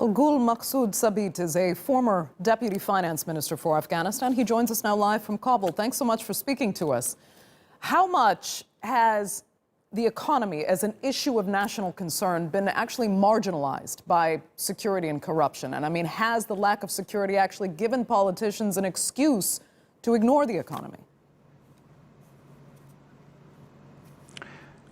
Well, Gul Maqsood Sabit is a former Deputy Finance Minister for Afghanistan. He joins us now live from Kabul. Thanks so much for speaking to us. How much has the economy as an issue of national concern been actually marginalized by security and corruption? And I mean, has the lack of security actually given politicians an excuse to ignore the economy?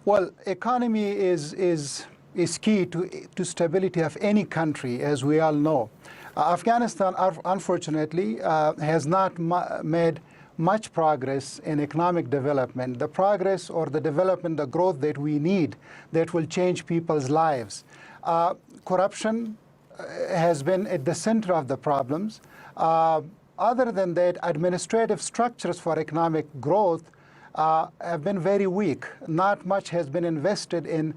Well, economy is key to stability of any country, as we all know. Afghanistan, unfortunately, has not made much progress in economic development, the progress or the development, the growth that we need that will change people's lives. Corruption has been at the center of the problems. Other than that, administrative structures for economic growth have been very weak. Not much has been invested in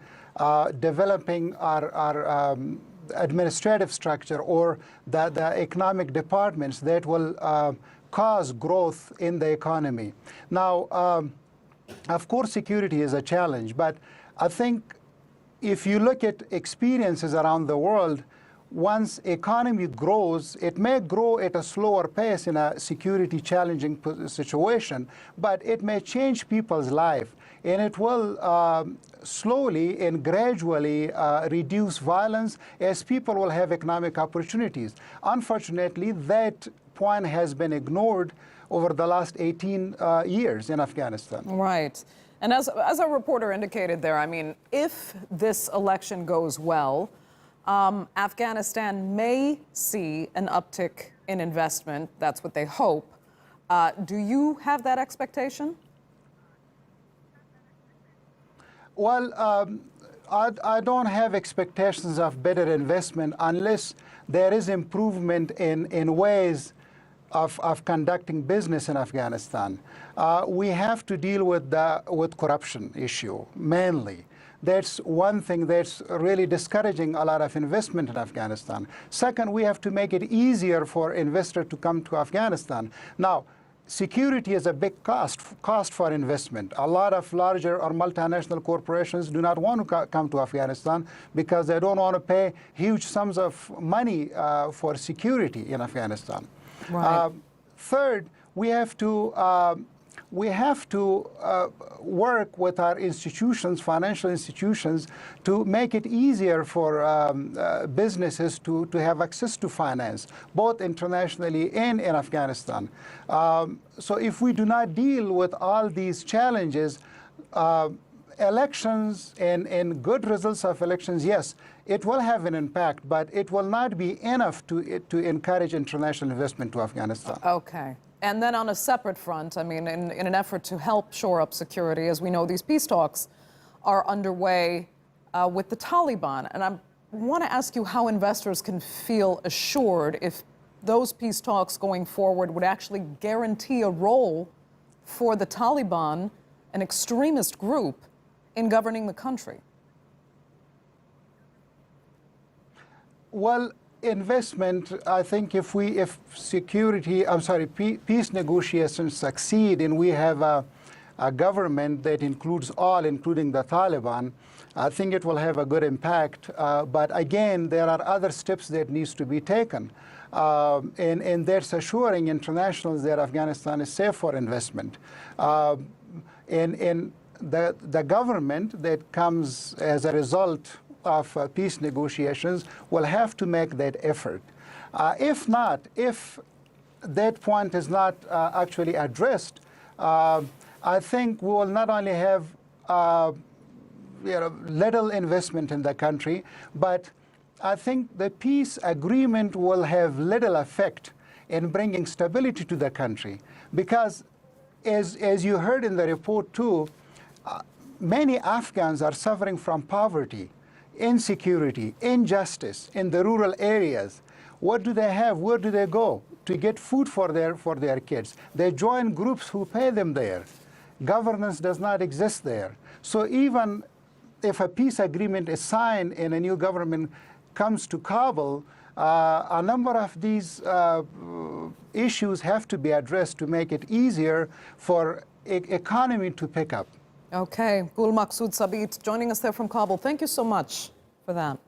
developing our administrative structure or the economic departments that will cause growth in the economy. Now, of course, security is a challenge, but I think if you look at experiences around the world, once economy grows, it may grow at a slower pace in a security challenging situation, but it may change people's life, and it will slowly and gradually reduce violence as people will have economic opportunities. Unfortunately, that point has been ignored over the last 18 years in Afghanistan. Right. And as our reporter indicated there, I mean, if this election goes well, Afghanistan may see an uptick in investment. That's what they hope. Do you have that expectation? Well, I don't have expectations of better investment unless there is improvement in ways of conducting business in Afghanistan. We have to deal with corruption issue mainly. That's one thing that's really discouraging a lot of investment in Afghanistan. Second, we have to make it easier for investors to come to Afghanistan. Now, security is a big cost for investment. A lot of larger or multinational corporations do not want to come to Afghanistan because they don't want to pay huge sums of money for security in Afghanistan. Right. Third, we have to work with our institutions, financial institutions, to make it easier for businesses to have access to finance, both internationally and in Afghanistan. So if we do not deal with all these challenges, elections and good results of elections, yes, it will have an impact, but it will not be enough to encourage international investment to Afghanistan. Okay. And then on a separate front, I mean, in an effort to help shore up security, as we know, these peace talks are underway with the Taliban. And I want to ask you how investors can feel assured if those peace talks going forward would actually guarantee a role for the Taliban, an extremist group, in governing the country. Well, investment, I think if peace negotiations succeed and we have a government that includes all, including the Taliban, I think it will have a good impact. But again, there are other steps that needs to be taken. And that's assuring internationals that Afghanistan is safe for investment. And the government that comes as a result of peace negotiations will have to make that effort. If not, if that point is not actually addressed, I think we will not only have little investment in the country, but I think the peace agreement will have little effect in bringing stability to the country. Because as you heard in the report too, many Afghans are suffering from poverty, insecurity, injustice in the rural areas. What do they have? Where do they go to get food for their kids? They join groups who pay them there. Governance does not exist there. So even if a peace agreement is signed and a new government comes to Kabul, a number of these issues have to be addressed to make it easier for economy to pick up. Okay, Gul Maqsood Sabit joining us there from Kabul. Thank you so much for that.